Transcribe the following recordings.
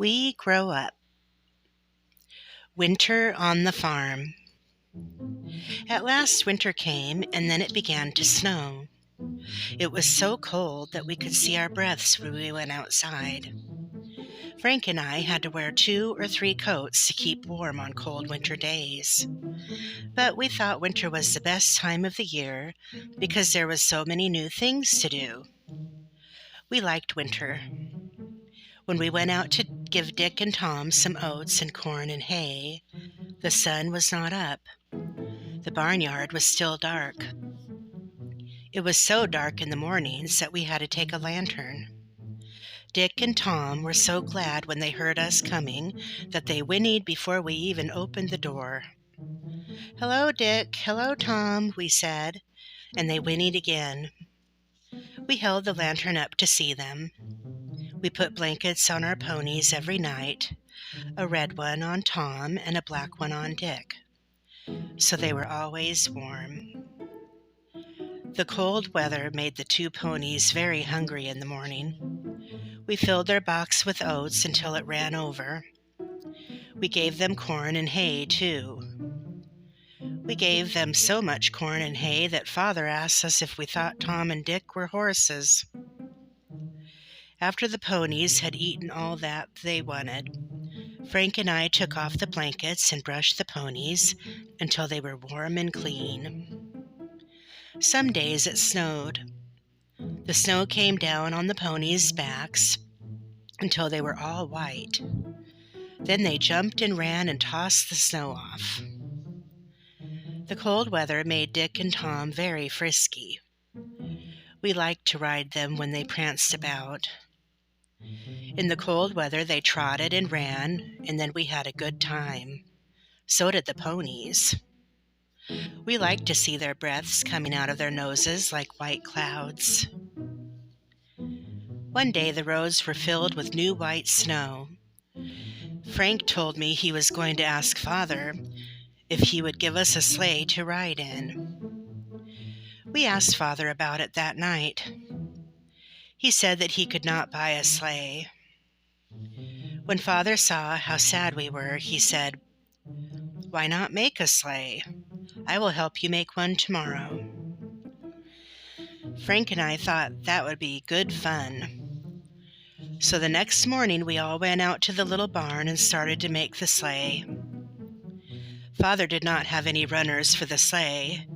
We grow up. Winter on the farm. At last winter came, and then it began to snow. It was so cold that we could see our breaths when we went outside. Frank and I had to wear 2 or 3 coats to keep warm on cold winter days. But we thought winter was the best time of the year because there was so many new things to do. We liked winter. When we went out to give Dick and Tom some oats and corn and hay, the sun was not up. The barnyard was still dark. It was so dark in the mornings that we had to take a lantern. Dick and Tom were so glad when they heard us coming that they whinnied before we even opened the door. "Hello, Dick. Hello, Tom," we said, and they whinnied again. We held the lantern up to see them. We put blankets on our ponies every night, a red one on Tom and a black one on Dick, so they were always warm. The cold weather made the 2 ponies very hungry in the morning. We filled their box with oats until it ran over. We gave them corn and hay, too. We gave them so much corn and hay that Father asked us if we thought Tom and Dick were horses. After the ponies had eaten all that they wanted, Frank and I took off the blankets and brushed the ponies until they were warm and clean. Some days it snowed. The snow came down on the ponies' backs until they were all white. Then they jumped and ran and tossed the snow off. The cold weather made Dick and Tom very frisky. We liked to ride them when they pranced about. In the cold weather they trotted and ran, and then we had a good time. So did the ponies. We liked to see their breaths coming out of their noses like white clouds. One day the roads were filled with new white snow. Frank told me he was going to ask Father if he would give us a sleigh to ride in. We asked Father about it that night. He said that he could not buy a sleigh. When Father saw how sad we were, he said, "Why not make a sleigh? I will help you make one tomorrow." Frank and I thought that would be good fun. So the next morning we all went out to the little barn and started to make the sleigh. Father did not have any runners for the sleigh,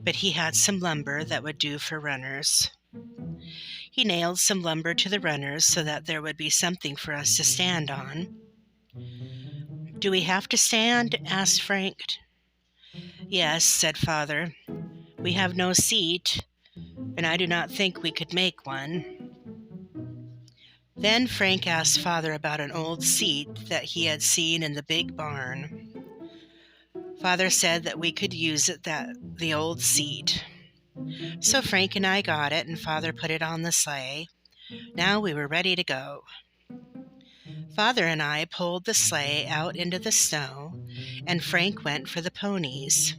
but he had some lumber that would do for runners. He nailed some lumber to the runners so that there would be something for us to stand on. "Do we have to stand?" asked Frank. "Yes," said Father. "We have no seat, and I do not think we could make one." Then Frank asked Father about an old seat that he had seen in the big barn. Father said that we could use the old seat. So Frank and I got it, and Father put it on the sleigh. Now we were ready to go. Father and I pulled the sleigh out into the snow, and Frank went for the ponies.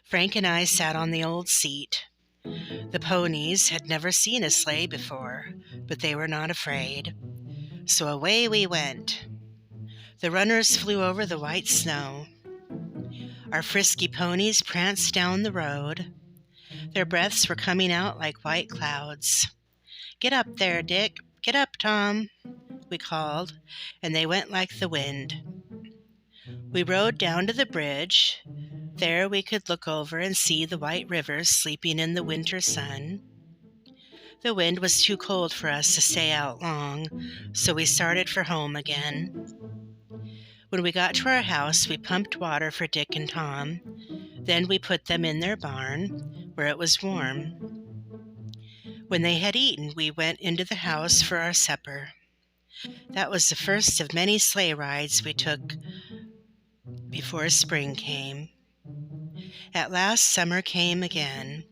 Frank and I sat on the old seat. The ponies had never seen a sleigh before, but they were not afraid. So away we went. The runners flew over the white snow. Our frisky ponies pranced down the road. Their breaths were coming out like white clouds. "Get up there, Dick. Get up, Tom," we called, and they went like the wind. We rode down to the bridge. There we could look over and see the white rivers sleeping in the winter sun. The wind was too cold for us to stay out long, so we started for home again. When we got to our house, we pumped water for Dick and Tom. Then we put them in their barn, where it was warm. When they had eaten, we went into the house for our supper. That was the first of many sleigh rides we took before spring came. At last summer came again.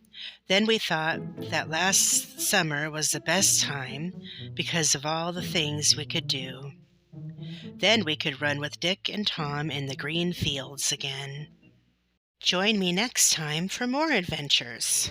Then we thought that last summer was the best time because of all the things we could do. Then we could run with Dick and Tom in the green fields again. Join me next time for more adventures.